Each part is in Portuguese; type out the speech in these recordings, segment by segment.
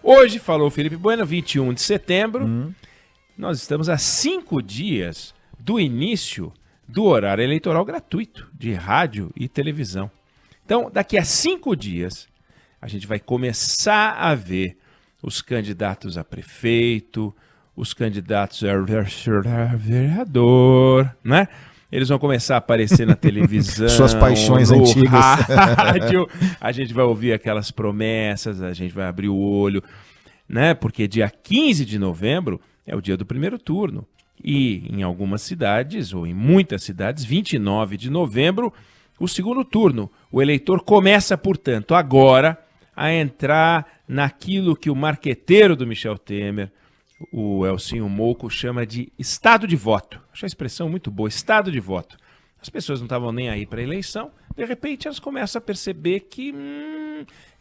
Hoje, falou Felipe Bueno, 21 de setembro, nós estamos a 5 dias do início do horário eleitoral gratuito de rádio e televisão. Então, daqui a 5 dias, a gente vai começar a ver os candidatos a prefeito, os candidatos a vereador, né? Eles vão começar a aparecer na televisão, suas paixões no antigas. rádio. A gente vai ouvir aquelas promessas, a gente vai abrir o olho, né? Porque dia 15 de novembro é o dia do primeiro turno. E em algumas cidades, ou em muitas cidades, 29 de novembro, o segundo turno. O eleitor começa, portanto, agora a entrar naquilo que o marqueteiro do Michel Temer, o Elcinho Mouco, chama de estado de voto. Acho a expressão muito boa, estado de voto. As pessoas não estavam nem aí para a eleição, de repente elas começam a perceber que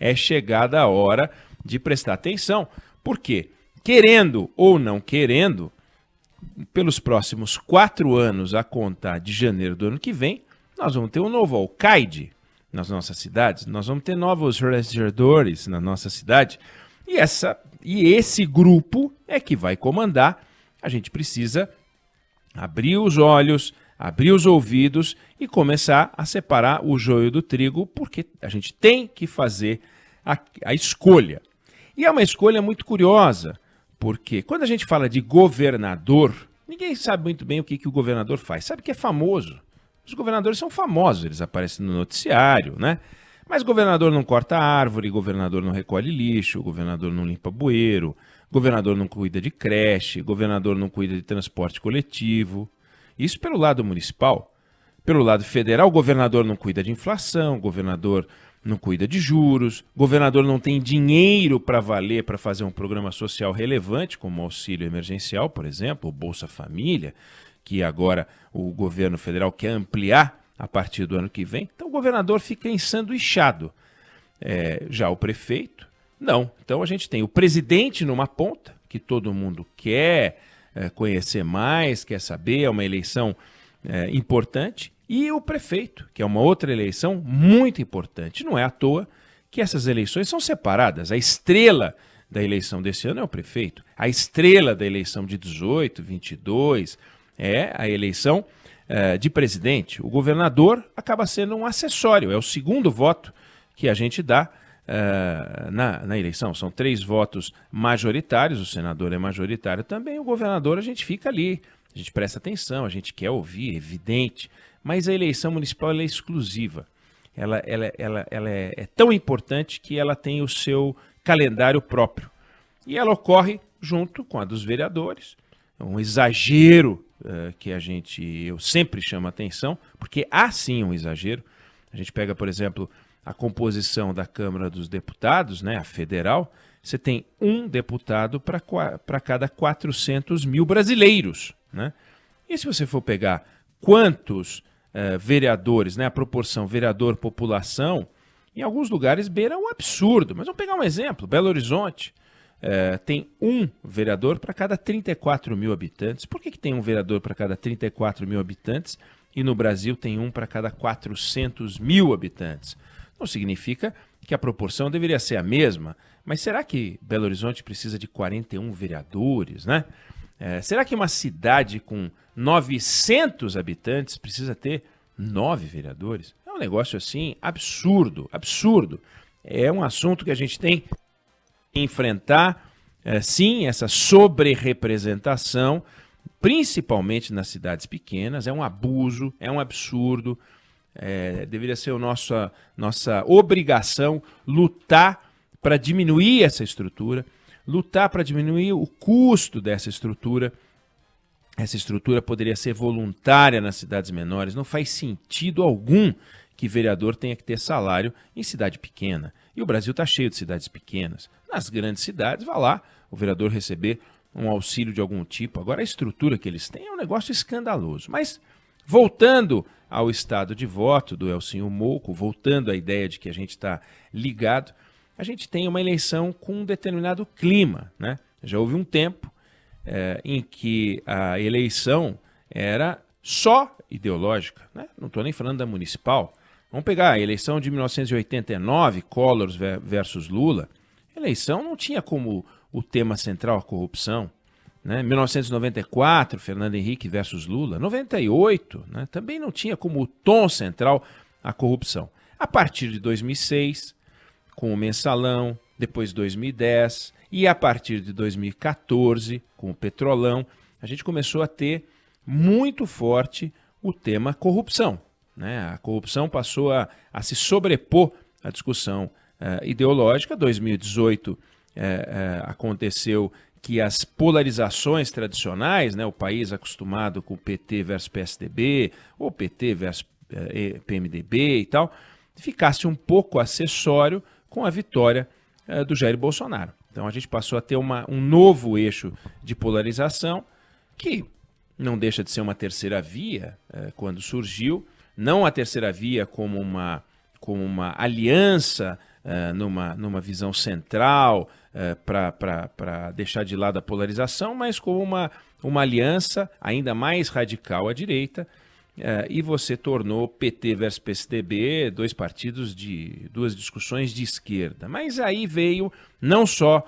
é chegada a hora de prestar atenção. Por quê? Querendo ou não querendo, pelos próximos 4 anos, a contar de janeiro do ano que vem, nós vamos ter um novo alcaide nas nossas cidades, nós vamos ter novos regedores na nossa cidade, e esse grupo é que vai comandar. A gente precisa abrir os olhos, abrir os ouvidos e começar a separar o joio do trigo, porque a gente tem que fazer a escolha. E é uma escolha muito curiosa, porque quando a gente fala de governador, ninguém sabe muito bem o que o governador faz. Sabe que é famoso. Os governadores são famosos, eles aparecem no noticiário, né? Mas governador não corta árvore, governador não recolhe lixo, governador não limpa bueiro, governador não cuida de creche, governador não cuida de transporte coletivo. Isso pelo lado municipal. Pelo lado federal, o governador não cuida de inflação, o governador não cuida de juros, o governador não tem dinheiro para valer para fazer um programa social relevante, como o auxílio emergencial, por exemplo, o Bolsa Família, que agora o governo federal quer ampliar a partir do ano que vem. Então o governador fica ensanduichado. Já o prefeito, não. Então a gente tem o presidente numa ponta, que todo mundo quer conhecer mais, quer saber, é uma eleição importante, e o prefeito, que é uma outra eleição muito importante. Não é à toa que essas eleições são separadas. A estrela da eleição desse ano é o prefeito. A estrela da eleição de 18, 22 é a eleição de presidente. O governador acaba sendo um acessório, é o segundo voto que a gente dá na eleição. São 3 votos majoritários, o senador é majoritário também, o governador a gente fica ali, a gente presta atenção, a gente quer ouvir, é evidente, mas a eleição municipal ela é exclusiva. Ela é tão importante que ela tem o seu calendário próprio. E ela ocorre junto com a dos vereadores. É um exagero que eu sempre chamo a atenção, porque há sim um exagero. A gente pega, por exemplo, a composição da Câmara dos Deputados, né, a federal, você tem um deputado para cada 400 mil brasileiros, né? E se você for pegar quantos vereadores, né, a proporção vereador-população, em alguns lugares beira um absurdo. Mas vamos pegar um exemplo, Belo Horizonte. Tem um vereador para cada 34 mil habitantes. Por que tem um vereador para cada 34 mil habitantes e no Brasil tem um para cada 400 mil habitantes? Não significa que a proporção deveria ser a mesma, mas será que Belo Horizonte precisa de 41 vereadores, né? Será que uma cidade com 900 habitantes precisa ter 9 vereadores? É um negócio assim absurdo, absurdo. É um assunto que a gente tem que enfrentar, sim, essa sobre-representação, principalmente nas cidades pequenas. É um abuso, é um absurdo. Deveria ser nossa obrigação lutar para diminuir essa estrutura, lutar para diminuir o custo dessa estrutura. Essa estrutura poderia ser voluntária nas cidades menores. Não faz sentido algum que vereador tenha que ter salário em cidade pequena. E o Brasil está cheio de cidades pequenas. Nas grandes cidades, vá lá o vereador receber um auxílio de algum tipo. Agora, a estrutura que eles têm é um negócio escandaloso. Mas, voltando ao estado de voto do Elcinho Mouco, voltando à ideia de que a gente está ligado, a gente tem uma eleição com um determinado clima, né? Já houve um tempo em que a eleição era só ideológica, né? Não estou nem falando da municipal. Vamos pegar a eleição de 1989, Collor versus Lula. A eleição não tinha como o tema central a corrupção. Né? 1994, Fernando Henrique versus Lula. 98, né? Também não tinha como o tom central a corrupção. A partir de 2006, com o Mensalão, depois 2010 e a partir de 2014, com o Petrolão, a gente começou a ter muito forte o tema corrupção. Né? A corrupção passou a se sobrepor à discussão ideológica. 2018 aconteceu que as polarizações tradicionais, né, o país acostumado com PT versus PSDB, ou PT versus PMDB e tal, ficasse um pouco acessório com a vitória do Jair Bolsonaro. Então a gente passou a ter um novo eixo de polarização que não deixa de ser uma terceira via quando surgiu, não a terceira via como uma aliança numa visão central para deixar de lado a polarização, mas como uma aliança ainda mais radical à direita, e você tornou PT versus PSDB dois partidos de duas discussões de esquerda. Mas aí veio não só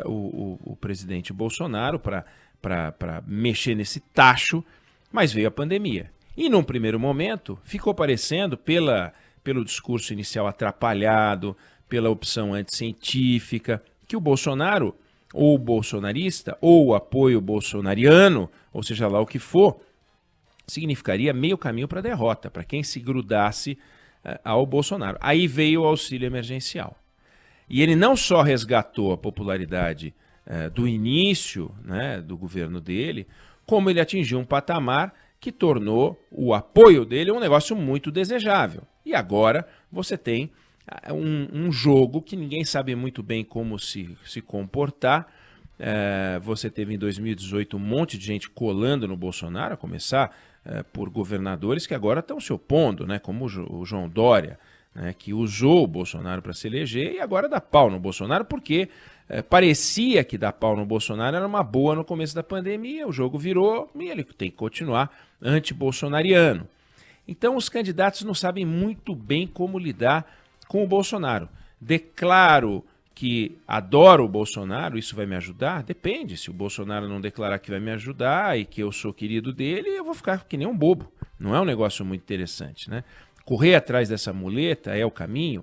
o presidente Bolsonaro para mexer nesse tacho, mas veio a pandemia. E num primeiro momento ficou parecendo, pelo discurso inicial atrapalhado, pela opção anticientífica, que o Bolsonaro, ou o bolsonarista, ou o apoio bolsonariano, ou seja lá o que for, significaria meio caminho para a derrota, para quem se grudasse ao Bolsonaro. Aí veio o auxílio emergencial. E ele não só resgatou a popularidade do início, né, do governo dele, como ele atingiu um patamar que tornou o apoio dele um negócio muito desejável. E agora você tem um jogo que ninguém sabe muito bem como se comportar. Você teve em 2018 um monte de gente colando no Bolsonaro, a começar por governadores que agora estão se opondo, né, como o João Dória, né, que usou o Bolsonaro para se eleger e agora dá pau no Bolsonaro porque parecia que dar pau no Bolsonaro era uma boa no começo da pandemia, o jogo virou e ele tem que continuar anti-bolsonariano. Então os candidatos não sabem muito bem como lidar com o Bolsonaro. Declaro que adoro o Bolsonaro, isso vai me ajudar? Depende. Se o Bolsonaro não declarar que vai me ajudar e que eu sou querido dele, eu vou ficar que nem um bobo. Não é um negócio muito interessante, né? Correr atrás dessa muleta é o caminho,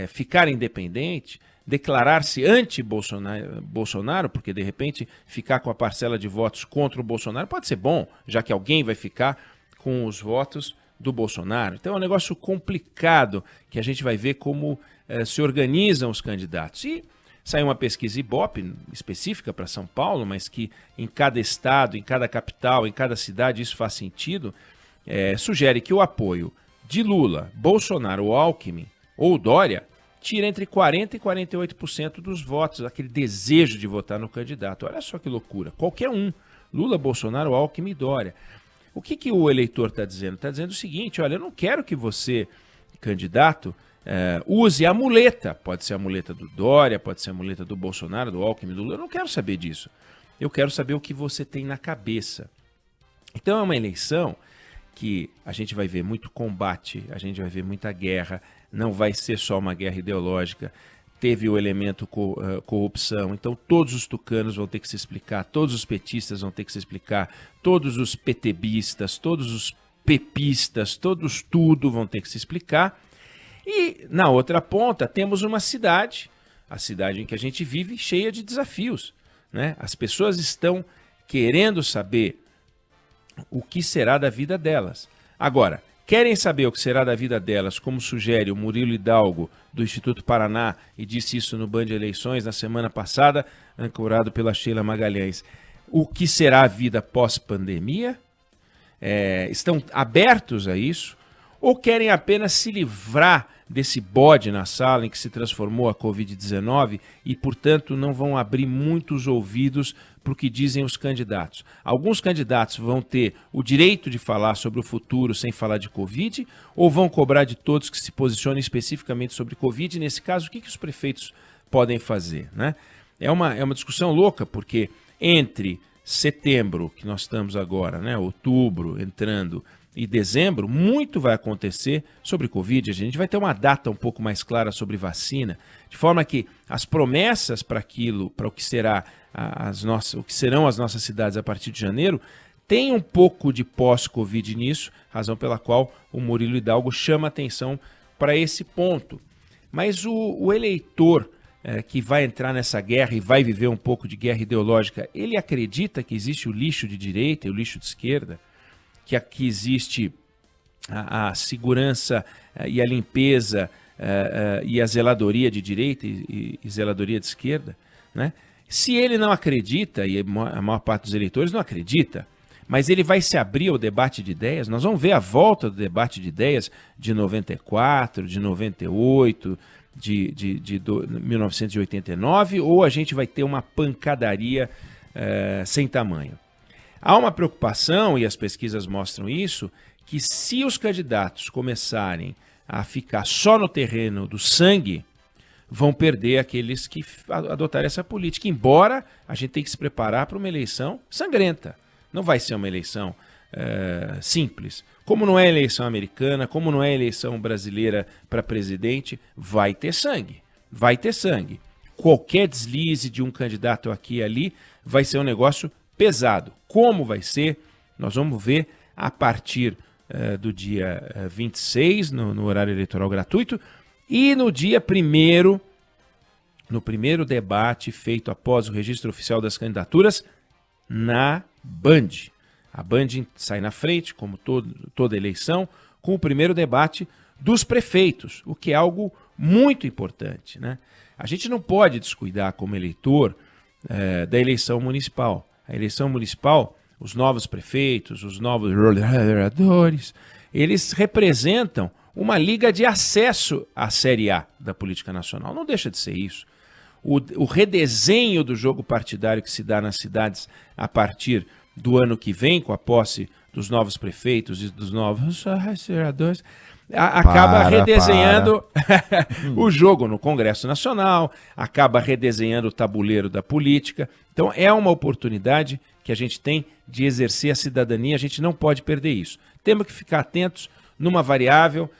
ficar independente, declarar-se anti-Bolsonaro, porque de repente ficar com a parcela de votos contra o Bolsonaro pode ser bom, já que alguém vai ficar com os votos do Bolsonaro. Então é um negócio complicado que a gente vai ver como se organizam os candidatos. E saiu uma pesquisa Ibope específica para São Paulo, mas que em cada estado, em cada capital, em cada cidade isso faz sentido, sugere que o apoio de Lula, Bolsonaro ou Alckmin ou Dória tira entre 40% e 48% dos votos, aquele desejo de votar no candidato. Olha só que loucura. Qualquer um, Lula, Bolsonaro, Alckmin e Dória. O que o eleitor está dizendo? Está dizendo o seguinte, olha, eu não quero que você, candidato, use a muleta. Pode ser a muleta do Dória, pode ser a muleta do Bolsonaro, do Alckmin, do Lula. Eu não quero saber disso. Eu quero saber o que você tem na cabeça. Então é uma eleição que a gente vai ver muito combate, a gente vai ver muita guerra, não vai ser só uma guerra ideológica. Teve o elemento corrupção, então todos os tucanos vão ter que se explicar, todos os petistas vão ter que se explicar, todos os petebistas, todos os pepistas, todos tudo vão ter que se explicar. E na outra ponta temos uma cidade, a cidade em que a gente vive, cheia de desafios, né? As pessoas estão querendo saber o que será da vida delas. Agora, querem saber o que será da vida delas, como sugere o Murilo Hidalgo, do Instituto Paraná, e disse isso no Band Eleições na semana passada, ancorado pela Sheila Magalhães. O que será a vida pós-pandemia? Estão abertos a isso? Ou querem apenas se livrar desse bode na sala em que se transformou a Covid-19 e, portanto, não vão abrir muitos ouvidos para o que dizem os candidatos? Alguns candidatos vão ter o direito de falar sobre o futuro sem falar de Covid, ou vão cobrar de todos que se posicionem especificamente sobre Covid? Nesse caso, o que os prefeitos podem fazer, né? É uma discussão louca, porque entre setembro, que nós estamos agora, né, outubro entrando, e dezembro, muito vai acontecer sobre Covid. A gente vai ter uma data um pouco mais clara sobre vacina, de forma que as promessas para aquilo, para o que será o que serão as nossas cidades a partir de janeiro, tem um pouco de pós-Covid nisso, razão pela qual o Murilo Hidalgo chama atenção para esse ponto. Mas o eleitor que vai entrar nessa guerra e vai viver um pouco de guerra ideológica, ele acredita que existe o lixo de direita e o lixo de esquerda? Que aqui existe a segurança e a limpeza e a zeladoria de direita e zeladoria de esquerda, né? Se ele não acredita, e a maior parte dos eleitores não acredita, mas ele vai se abrir ao debate de ideias, nós vamos ver a volta do debate de ideias de 94, de 98, de 1989, ou a gente vai ter uma pancadaria sem tamanho. Há uma preocupação, e as pesquisas mostram isso, que se os candidatos começarem a ficar só no terreno do sangue, vão perder aqueles que adotarem essa política, embora a gente tenha que se preparar para uma eleição sangrenta. Não vai ser uma eleição simples. Como não é eleição americana, como não é eleição brasileira para presidente, vai ter sangue. Vai ter sangue. Qualquer deslize de um candidato aqui e ali vai ser um negócio pesado. Como vai ser? Nós vamos ver a partir do dia 26, no horário eleitoral gratuito, e no dia 1º, no primeiro debate feito após o registro oficial das candidaturas, na Band. A Band sai na frente, como toda eleição, com o primeiro debate dos prefeitos, o que é algo muito importante, né? A gente não pode descuidar, como eleitor, da eleição municipal. A eleição municipal, os novos prefeitos, os novos vereadores, eles representam uma liga de acesso à Série A da política nacional. Não deixa de ser isso. O redesenho do jogo partidário que se dá nas cidades a partir do ano que vem, com a posse dos novos prefeitos e dos novos vereadores, acaba redesenhando o jogo no Congresso Nacional, acaba redesenhando o tabuleiro da política. Então é uma oportunidade que a gente tem de exercer a cidadania, a gente não pode perder isso. Temos que ficar atentos numa variável,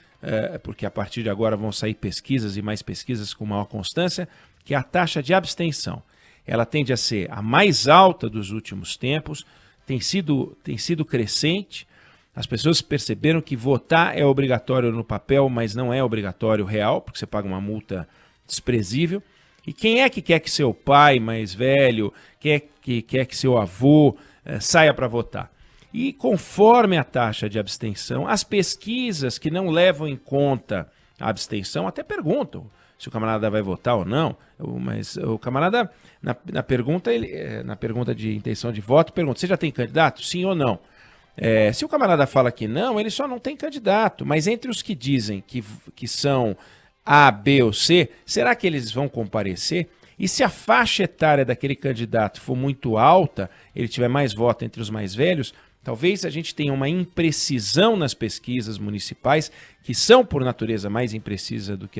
porque a partir de agora vão sair pesquisas e mais pesquisas com maior constância, que é a taxa de abstenção. Ela tende a ser a mais alta dos últimos tempos, tem sido crescente. As pessoas perceberam que votar é obrigatório no papel, mas não é obrigatório real, porque você paga uma multa desprezível. E quem é que quer que seu pai mais velho, quem é que quer que seu avô saia para votar? E conforme a taxa de abstenção, as pesquisas que não levam em conta a abstenção até perguntam se o camarada vai votar ou não, mas o camarada, na pergunta de intenção de voto, pergunta: você já tem candidato? Sim ou não? Se o camarada fala que não, ele só não tem candidato. Mas entre os que dizem que são A, B ou C, será que eles vão comparecer? E se a faixa etária daquele candidato for muito alta, ele tiver mais voto entre os mais velhos, talvez a gente tenha uma imprecisão nas pesquisas municipais, que são, por natureza, mais imprecisas do que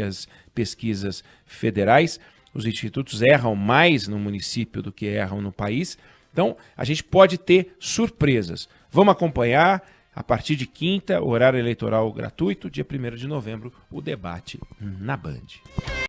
as pesquisas federais. Os institutos erram mais no município do que erram no país. Então, a gente pode ter surpresas. Vamos acompanhar, a partir de quinta, horário eleitoral gratuito, dia 1º de novembro, o debate na Band.